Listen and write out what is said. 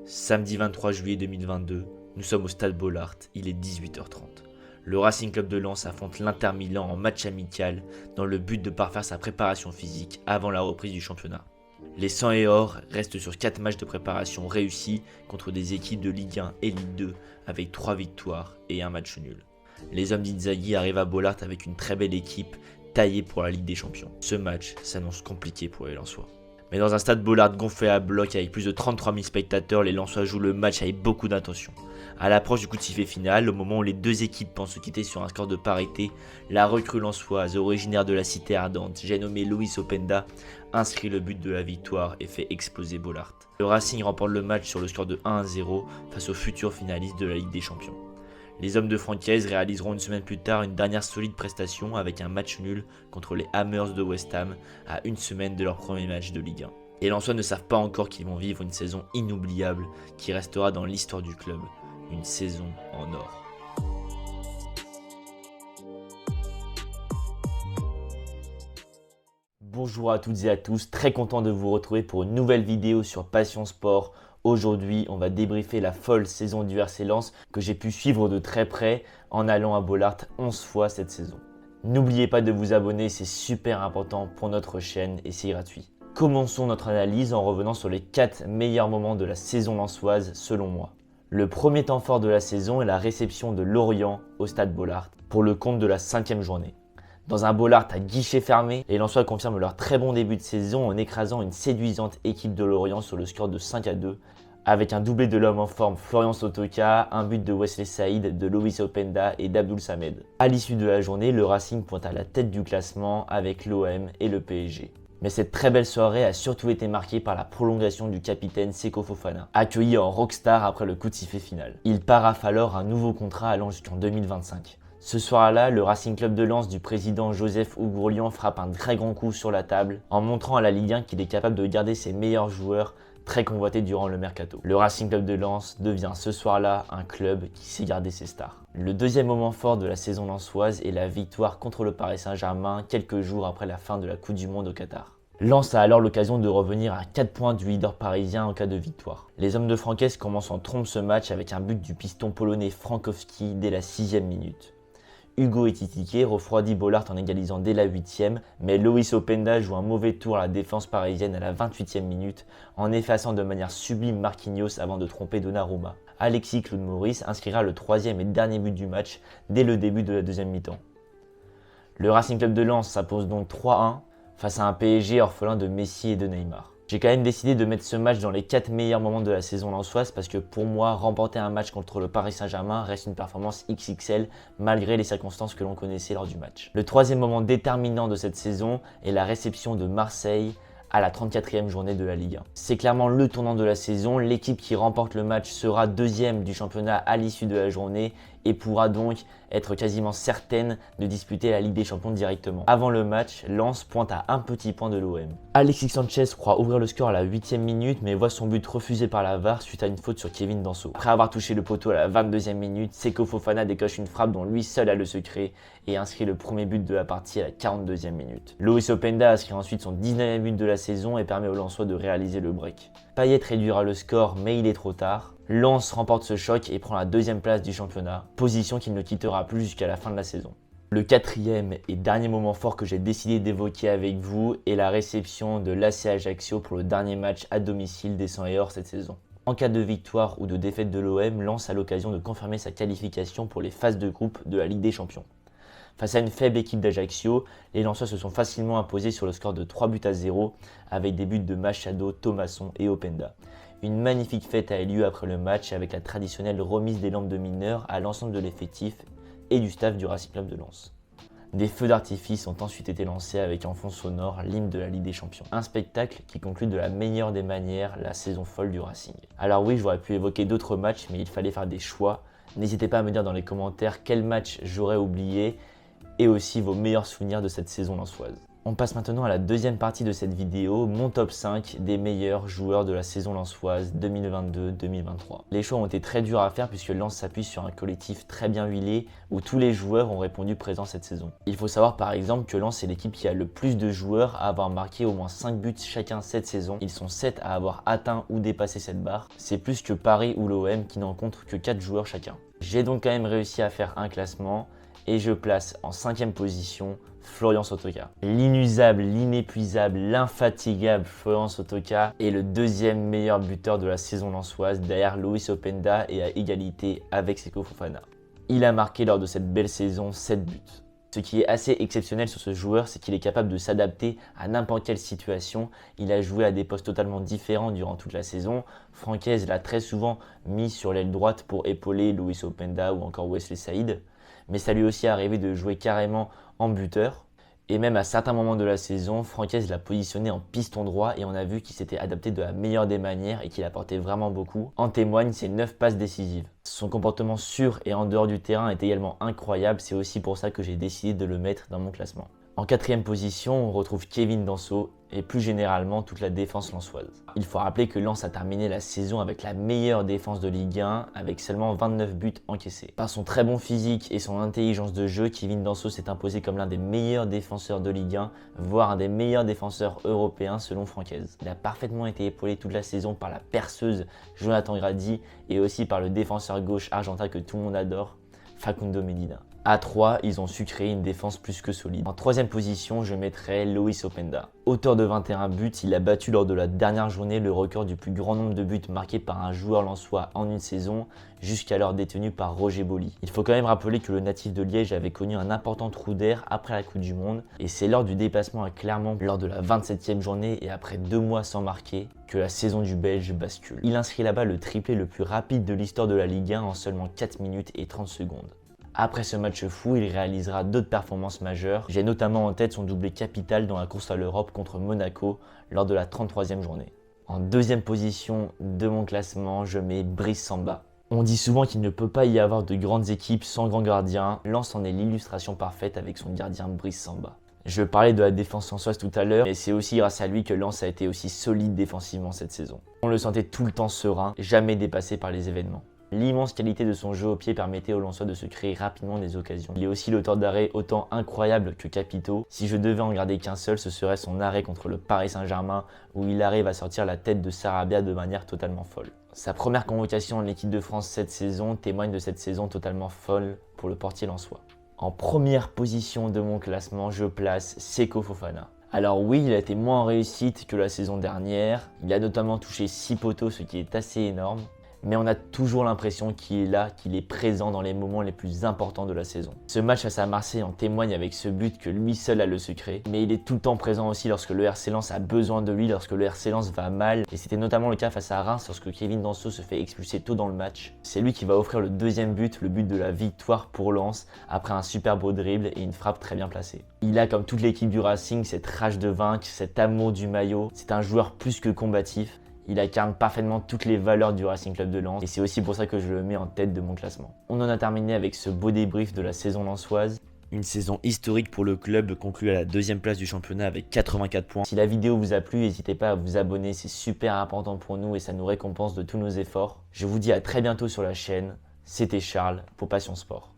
Samedi 23 juillet 2022, nous sommes au Stade Bollaert, il est 18h30. Le Racing Club de Lens affronte l'Inter Milan en match amical dans le but de parfaire sa préparation physique avant la reprise du championnat. Les 100 et or restent sur 4 matchs de préparation réussis contre des équipes de Ligue 1 et Ligue 2 avec 3 victoires et un match nul. Les hommes d'Inzaghi arrivent à Bollaert avec une très belle équipe taillée pour la Ligue des Champions. Ce match s'annonce compliqué pour les Lensois. Mais dans un stade Bollaert gonflé à bloc avec plus de 33 000 spectateurs, les Lensois jouent le match avec beaucoup d'intention. À l'approche du coup de sifflet final, au moment où les deux équipes pensent se quitter sur un score de parité, la recrue lensoise, originaire de la cité ardente, j'ai nommé Luis Openda, inscrit le but de la victoire et fait exploser Bollaert. Le Racing remporte le match sur le score de 1-0 face aux futurs finalistes de la Ligue des Champions. Les hommes de Francaise réaliseront une semaine plus tard une dernière solide prestation avec un match nul contre les Hammers de West Ham à une semaine de leur premier match de Ligue 1. Les Lensois ne savent pas encore qu'ils vont vivre une saison inoubliable qui restera dans l'histoire du club, une saison en or. Bonjour à toutes et à tous, très content de vous retrouver pour une nouvelle vidéo sur Passion Sport. Aujourd'hui, on va débriefer la folle saison du RC Lens que j'ai pu suivre de très près en allant à Bollaert 11 fois cette saison. N'oubliez pas de vous abonner, c'est super important pour notre chaîne et c'est gratuit. Commençons notre analyse en revenant sur les 4 meilleurs moments de la saison lensoise selon moi. Le premier temps fort de la saison est la réception de Lorient au stade Bollaert pour le compte de la 5e journée. Dans un Bollaert à guichet fermé, les Lensois confirment leur très bon début de saison en écrasant une séduisante équipe de Lorient sur le score de 5-2, avec un doublé de l'homme en forme Florian Sotoka, un but de Wesley Saïd, de Luis Openda et d'Abdoul Samed. À l'issue de la journée, le Racing pointe à la tête du classement avec l'OM et le PSG. Mais cette très belle soirée a surtout été marquée par la prolongation du capitaine Seko Fofana, accueilli en rockstar après le coup de sifflet final. Il paraphe alors un nouveau contrat allant jusqu'en 2025. Ce soir-là, le Racing Club de Lens du président Joseph Ougourlian frappe un très grand coup sur la table en montrant à la Ligue 1 qu'il est capable de garder ses meilleurs joueurs très convoités durant le mercato. Le Racing Club de Lens devient ce soir-là un club qui sait garder ses stars. Le deuxième moment fort de la saison lensoise est la victoire contre le Paris Saint-Germain quelques jours après la fin de la Coupe du Monde au Qatar. Lens a alors l'occasion de revenir à 4 points du leader parisien en cas de victoire. Les hommes de Francaise commencent en trompe ce match avec un but du piston polonais Frankowski dès la 6e minute. Hugo Ekitike refroidit Bollaert en égalisant dès la 8e, mais Luis Openda joue un mauvais tour à la défense parisienne à la 28e minute en effaçant de manière sublime Marquinhos avant de tromper Donnarumma. Alexis Claude Maurice inscrira le 3e et dernier but du match dès le début de la deuxième mi-temps. Le Racing Club de Lens s'impose donc 3-1 face à un PSG orphelin de Messi et de Neymar. J'ai quand même décidé de mettre ce match dans les 4 meilleurs moments de la saison lensoise parce que pour moi, remporter un match contre le Paris Saint-Germain reste une performance XXL malgré les circonstances que l'on connaissait lors du match. Le troisième moment déterminant de cette saison est la réception de Marseille à la 34e journée de la Ligue 1. C'est clairement le tournant de la saison, l'équipe qui remporte le match sera deuxième du championnat à l'issue de la journée et pourra donc être quasiment certaine de disputer la Ligue des Champions directement. Avant le match, Lens pointe à un petit point de l'OM. Alexis Sanchez croit ouvrir le score à la 8e minute mais voit son but refusé par la VAR suite à une faute sur Kevin Danso. Après avoir touché le poteau à la 22e minute, Seko Fofana décoche une frappe dont lui seul a le secret et inscrit le premier but de la partie à la 42e minute. Luis Openda inscrit ensuite son 19e but de la saison et permet aux Lensois de réaliser le break. Payet réduira le score mais il est trop tard. Lens remporte ce choc et prend la 2e place du championnat, position qu'il ne quittera plus jusqu'à la fin de la saison. Le 4e et dernier moment fort que j'ai décidé d'évoquer avec vous est la réception de l'AC Ajaccio pour le dernier match à domicile des 100 et or cette saison. En cas de victoire ou de défaite de l'OM, Lens a l'occasion de confirmer sa qualification pour les phases de groupe de la Ligue des Champions. Face à une faible équipe d'Ajaccio, les Lensois se sont facilement imposés sur le score de 3-0 avec des buts de Machado, Thomasson et Openda. Une magnifique fête a eu lieu après le match avec la traditionnelle remise des lampes de mineurs à l'ensemble de l'effectif et du staff du Racing Club de Lens. Des feux d'artifice ont ensuite été lancés avec en fond sonore l'hymne de la Ligue des Champions. Un spectacle qui conclut de la meilleure des manières la saison folle du Racing. Alors oui, j'aurais pu évoquer d'autres matchs mais il fallait faire des choix. N'hésitez pas à me dire dans les commentaires quel match j'aurais oublié et aussi vos meilleurs souvenirs de cette saison lensoise. On passe maintenant à la deuxième partie de cette vidéo, mon top 5 des meilleurs joueurs de la saison lensoise 2022-2023. Les choix ont été très durs à faire puisque Lens s'appuie sur un collectif très bien huilé où tous les joueurs ont répondu présents cette saison. Il faut savoir par exemple que Lens est l'équipe qui a le plus de joueurs à avoir marqué au moins 5 buts chacun cette saison. Ils sont 7 à avoir atteint ou dépassé cette barre. C'est plus que Paris ou l'OM qui n'en comptent que 4 joueurs chacun. J'ai donc quand même réussi à faire un classement et je place en 5e position Florian Sotoka. L'inusable, l'inépuisable, l'infatigable Florian Sotoka est le deuxième meilleur buteur de la saison lensoise derrière Loïs Openda et à égalité avec Seko Fofana. Il a marqué lors de cette belle saison 7 buts. Ce qui est assez exceptionnel sur ce joueur, c'est qu'il est capable de s'adapter à n'importe quelle situation. Il a joué à des postes totalement différents durant toute la saison. Francaise l'a très souvent mis sur l'aile droite pour épauler Loïs Openda ou encore Wesley Saïd. Mais ça lui est aussi arrivé de jouer carrément en buteur. Et même à certains moments de la saison, Francaise l'a positionné en piston droit et on a vu qu'il s'était adapté de la meilleure des manières et qu'il apportait vraiment beaucoup. En témoignent ses 9 passes décisives. Son comportement sur et en dehors du terrain est également incroyable, c'est aussi pour ça que j'ai décidé de le mettre dans mon classement. En 4e position, on retrouve Kevin Danso et plus généralement toute la défense lensoise. Il faut rappeler que Lens a terminé la saison avec la meilleure défense de Ligue 1 avec seulement 29 buts encaissés. Par son très bon physique et son intelligence de jeu, Kevin Danso s'est imposé comme l'un des meilleurs défenseurs de Ligue 1, voire un des meilleurs défenseurs européens selon Francaise. Il a parfaitement été épaulé toute la saison par la perceuse Jonathan Grady et aussi par le défenseur gauche argentin que tout le monde adore, Facundo Medina. À 3, ils ont su créer une défense plus que solide. En 3e position, je mettrais Loïs Openda. Auteur de 21 buts, il a battu lors de la dernière journée le record du plus grand nombre de buts marqués par un joueur lensois en une saison, jusqu'alors détenu par Roger Boli. Il faut quand même rappeler que le natif de Liège avait connu un important trou d'air après la Coupe du Monde, et c'est lors du déplacement à Clermont, lors de la 27e journée et après 2 mois sans marquer, que la saison du Belge bascule. Il inscrit là-bas le triplé le plus rapide de l'histoire de la Ligue 1 en seulement 4 minutes et 30 secondes. Après ce match fou, il réalisera d'autres performances majeures. J'ai notamment en tête son doublé capital dans la course à l'Europe contre Monaco lors de la 33e journée. En 2e position de mon classement, je mets Brice Samba. On dit souvent qu'il ne peut pas y avoir de grandes équipes sans grand gardien. Lens en est l'illustration parfaite avec son gardien Brice Samba. Je parlais de la défense lensoise tout à l'heure, et c'est aussi grâce à lui que Lens a été aussi solide défensivement cette saison. On le sentait tout le temps serein, jamais dépassé par les événements. L'immense qualité de son jeu au pied permettait aux Lensois de se créer rapidement des occasions. Il est aussi l'auteur d'arrêts autant incroyables que capitaux. Si je devais en garder qu'un seul, ce serait son arrêt contre le Paris Saint-Germain où il arrive à sortir la tête de Sarabia de manière totalement folle. Sa première convocation en équipe de France cette saison témoigne de cette saison totalement folle pour le portier lensois. En première position de mon classement, je place Seko Fofana. Alors oui, il a été moins en réussite que la saison dernière. Il a notamment touché 6 poteaux, ce qui est assez énorme. Mais on a toujours l'impression qu'il est là, qu'il est présent dans les moments les plus importants de la saison. Ce match face à Marseille en témoigne avec ce but que lui seul a le secret, mais il est tout le temps présent aussi lorsque le RC Lens a besoin de lui, lorsque le RC Lens va mal, et c'était notamment le cas face à Reims lorsque Kevin Danso se fait expulser tôt dans le match. C'est lui qui va offrir le deuxième but, le but de la victoire pour Lens, après un super beau dribble et une frappe très bien placée. Il a, comme toute l'équipe du Racing, cette rage de vaincre, cet amour du maillot, c'est un joueur plus que combatif. Il incarne parfaitement toutes les valeurs du Racing Club de Lens et c'est aussi pour ça que je le mets en tête de mon classement. On en a terminé avec ce beau débrief de la saison lensoise. Une saison historique pour le club conclue à la 2e place du championnat avec 84 points. Si la vidéo vous a plu, n'hésitez pas à vous abonner, c'est super important pour nous et ça nous récompense de tous nos efforts. Je vous dis à très bientôt sur la chaîne. C'était Charles pour Passion Sport.